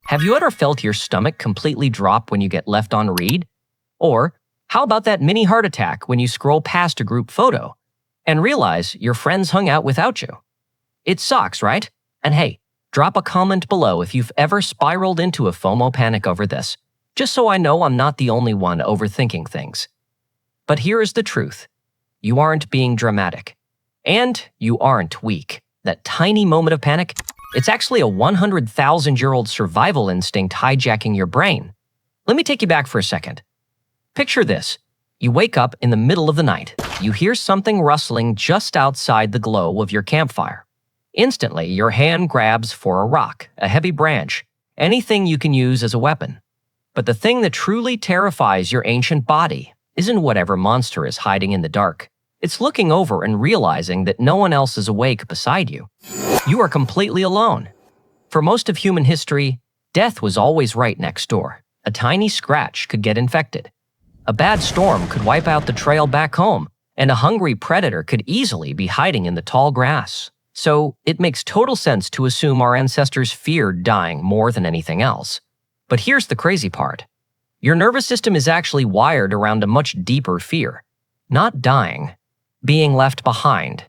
Have you ever felt your stomach completely drop when you get left on read? Or how about that mini heart attack when you scroll past a group photo and realize your friends hung out without you? It sucks, right? And hey, drop a comment below if you've ever spiraled into a FOMO panic over this, just so I know I'm not the only one overthinking things. But here is the truth. You aren't being dramatic. And you aren't weak. That tiny moment of panic, it's actually a 100,000-year-old survival instinct hijacking your brain. Let me take you back for a second. Picture this. You wake up in the middle of the night. You hear something rustling just outside the glow of your campfire. Instantly, your hand grabs for a rock, a heavy branch, anything you can use as a weapon. But the thing that truly terrifies your ancient body isn't whatever monster is hiding in the dark. It's looking over and realizing that no one else is awake beside you. You are completely alone. For most of human history, death was always right next door. A tiny scratch could get infected. A bad storm could wipe out the trail back home, and a hungry predator could easily be hiding in the tall grass. So it makes total sense to assume our ancestors feared dying more than anything else. But here's the crazy part. Your nervous system is actually wired around a much deeper fear. Not dying, being left behind.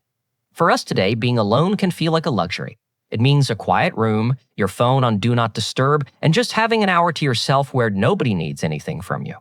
For us today, being alone can feel like a luxury. It means a quiet room, your phone on Do Not Disturb, and just having an hour to yourself where nobody needs anything from you.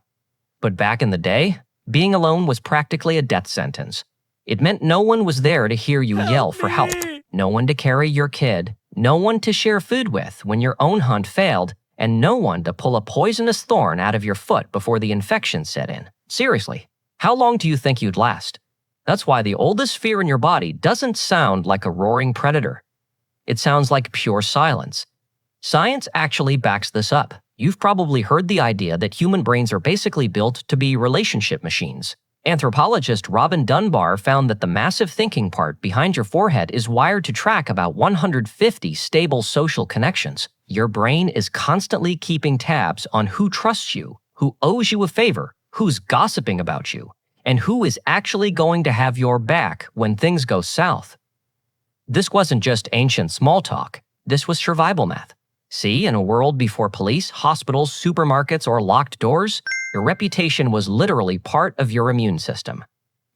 But back in the day, being alone was practically a death sentence. It meant no one was there to hear you yell for help, no one to carry your kid, no one to share food with when your own hunt failed, and no one to pull a poisonous thorn out of your foot before the infection set in. Seriously, how long do you think you'd last? That's why the oldest fear in your body doesn't sound like a roaring predator. It sounds like pure silence. Science actually backs this up. You've probably heard the idea that human brains are basically built to be relationship machines. Anthropologist Robin Dunbar found that the massive thinking part behind your forehead is wired to track about 150 stable social connections. Your brain is constantly keeping tabs on who trusts you, who owes you a favor, who's gossiping about you, and who is actually going to have your back when things go south. This wasn't just ancient small talk. This was survival math. See, in a world before police, hospitals, supermarkets, or locked doors, your reputation was literally part of your immune system.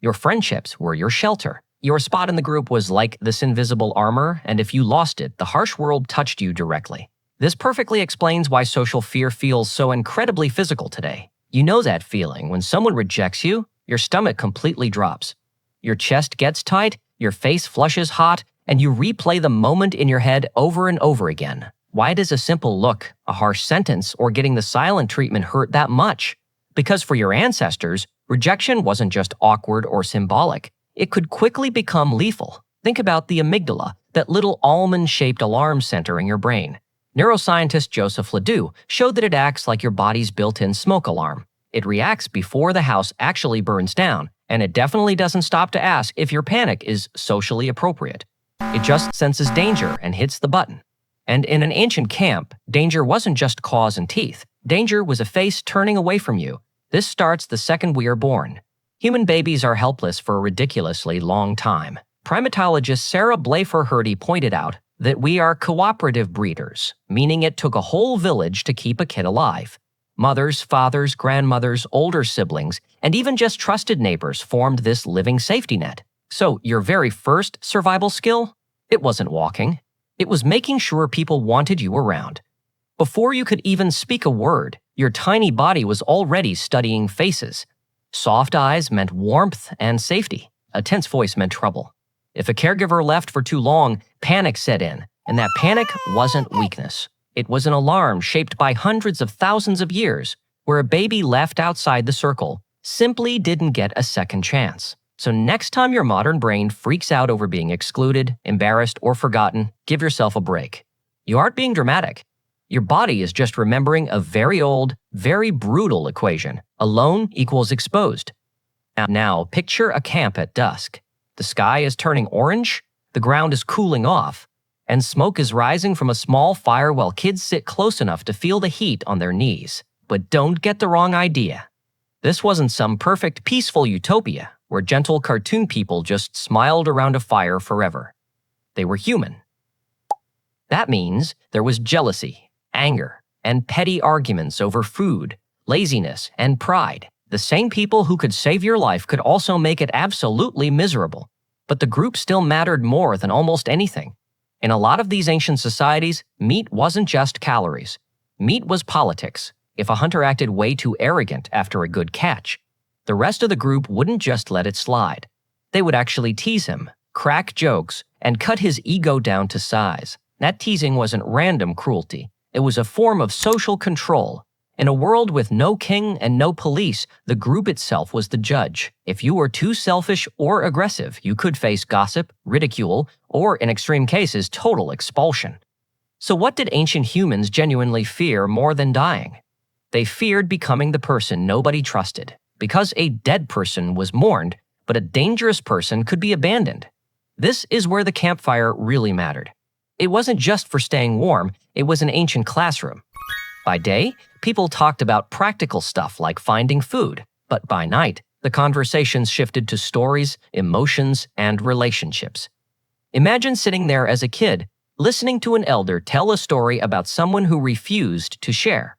Your friendships were your shelter. Your spot in the group was like this invisible armor, and if you lost it, the harsh world touched you directly. This perfectly explains why social fear feels so incredibly physical today. You know that feeling when someone rejects you, your stomach completely drops. Your chest gets tight, your face flushes hot, and you replay the moment in your head over and over again. Why does a simple look, a harsh sentence, or getting the silent treatment hurt that much? Because for your ancestors, rejection wasn't just awkward or symbolic. It could quickly become lethal. Think about the amygdala, that little almond-shaped alarm center in your brain. Neuroscientist Joseph Ledoux showed that it acts like your body's built-in smoke alarm. It reacts before the house actually burns down, and it definitely doesn't stop to ask if your panic is socially appropriate. It just senses danger and hits the button. And in an ancient camp, danger wasn't just claws and teeth. Danger was a face turning away from you. This starts the second we are born. Human babies are helpless for a ridiculously long time. Primatologist Sarah Blafer-Hurdy pointed out that we are cooperative breeders, meaning it took a whole village to keep a kid alive. Mothers, fathers, grandmothers, older siblings, and even just trusted neighbors formed this living safety net. So your very first survival skill? It wasn't walking. It was making sure people wanted you around. Before you could even speak a word, your tiny body was already studying faces. Soft eyes meant warmth and safety. A tense voice meant trouble. If a caregiver left for too long, panic set in, and that panic wasn't weakness. It was an alarm shaped by hundreds of thousands of years, where a baby left outside the circle simply didn't get a second chance. So next time your modern brain freaks out over being excluded, embarrassed, or forgotten, give yourself a break. You aren't being dramatic. Your body is just remembering a very old, very brutal equation. Alone equals exposed. Now, picture a camp at dusk. The sky is turning orange, the ground is cooling off, and smoke is rising from a small fire while kids sit close enough to feel the heat on their knees. But don't get the wrong idea. This wasn't some perfect, peaceful utopia where gentle cartoon people just smiled around a fire forever. They were human. That means there was jealousy, anger, and petty arguments over food, laziness, and pride. The same people who could save your life could also make it absolutely miserable. But the group still mattered more than almost anything. In a lot of these ancient societies, meat wasn't just calories. Meat was politics. If a hunter acted way too arrogant after a good catch, the rest of the group wouldn't just let it slide. They would actually tease him, crack jokes, and cut his ego down to size. That teasing wasn't random cruelty. It was a form of social control. In a world with no king and no police, the group itself was the judge. If you were too selfish or aggressive, you could face gossip, ridicule, or in extreme cases, total expulsion. So what did ancient humans genuinely fear more than dying? They feared becoming the person nobody trusted, because a dead person was mourned, but a dangerous person could be abandoned. This is where the campfire really mattered. It wasn't just for staying warm, it was an ancient classroom. By day, people talked about practical stuff like finding food, but by night, the conversations shifted to stories, emotions, and relationships. Imagine sitting there as a kid, listening to an elder tell a story about someone who refused to share.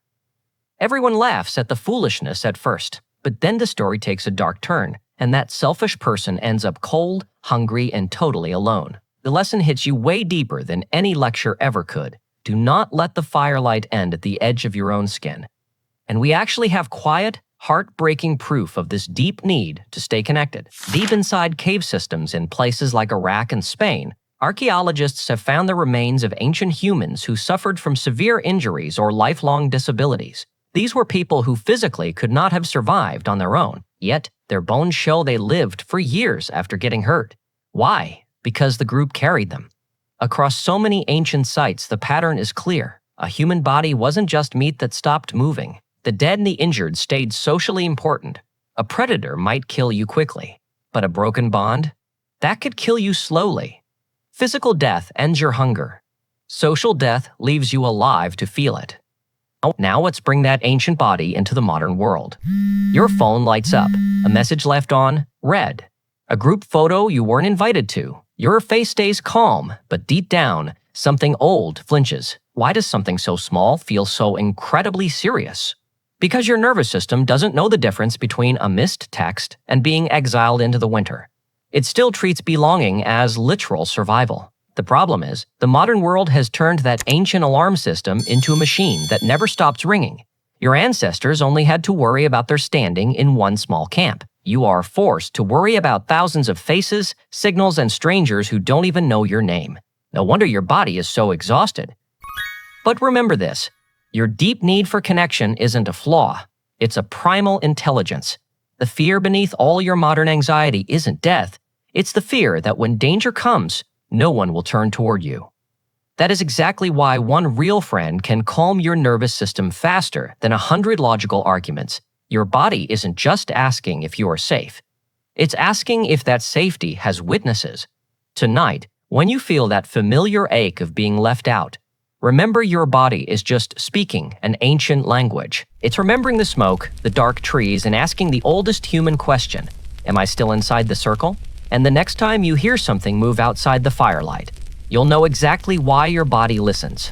Everyone laughs at the foolishness at first, but then the story takes a dark turn, and that selfish person ends up cold, hungry, and totally alone. The lesson hits you way deeper than any lecture ever could. Do not let the firelight end at the edge of your own skin. And we actually have quiet, heartbreaking proof of this deep need to stay connected. Deep inside cave systems in places like Iraq and Spain, archaeologists have found the remains of ancient humans who suffered from severe injuries or lifelong disabilities. These were people who physically could not have survived on their own, yet their bones show they lived for years after getting hurt. Why? Because the group carried them. Across so many ancient sites, the pattern is clear. A human body wasn't just meat that stopped moving. The dead and the injured stayed socially important. A predator might kill you quickly, but a broken bond? That could kill you slowly. Physical death ends your hunger. Social death leaves you alive to feel it. Now let's bring that ancient body into the modern world. Your phone lights up. A message left on red. A group photo you weren't invited to. Your face stays calm, but deep down, something old flinches. Why does something so small feel so incredibly serious? Because your nervous system doesn't know the difference between a missed text and being exiled into the winter. It still treats belonging as literal survival. The problem is, the modern world has turned that ancient alarm system into a machine that never stops ringing. Your ancestors only had to worry about their standing in one small camp. You are forced to worry about thousands of faces, signals, and strangers who don't even know your name. No wonder your body is so exhausted. But remember this, your deep need for connection isn't a flaw. It's a primal intelligence. The fear beneath all your modern anxiety isn't death. It's the fear that when danger comes, no one will turn toward you. That is exactly why one real friend can calm your nervous system faster than 100 logical arguments. Your body isn't just asking if you are safe. It's asking if that safety has witnesses. Tonight, when you feel that familiar ache of being left out, remember your body is just speaking an ancient language. It's remembering the smoke, the dark trees, and asking the oldest human question, am I still inside the circle? And the next time you hear something move outside the firelight, you'll know exactly why your body listens.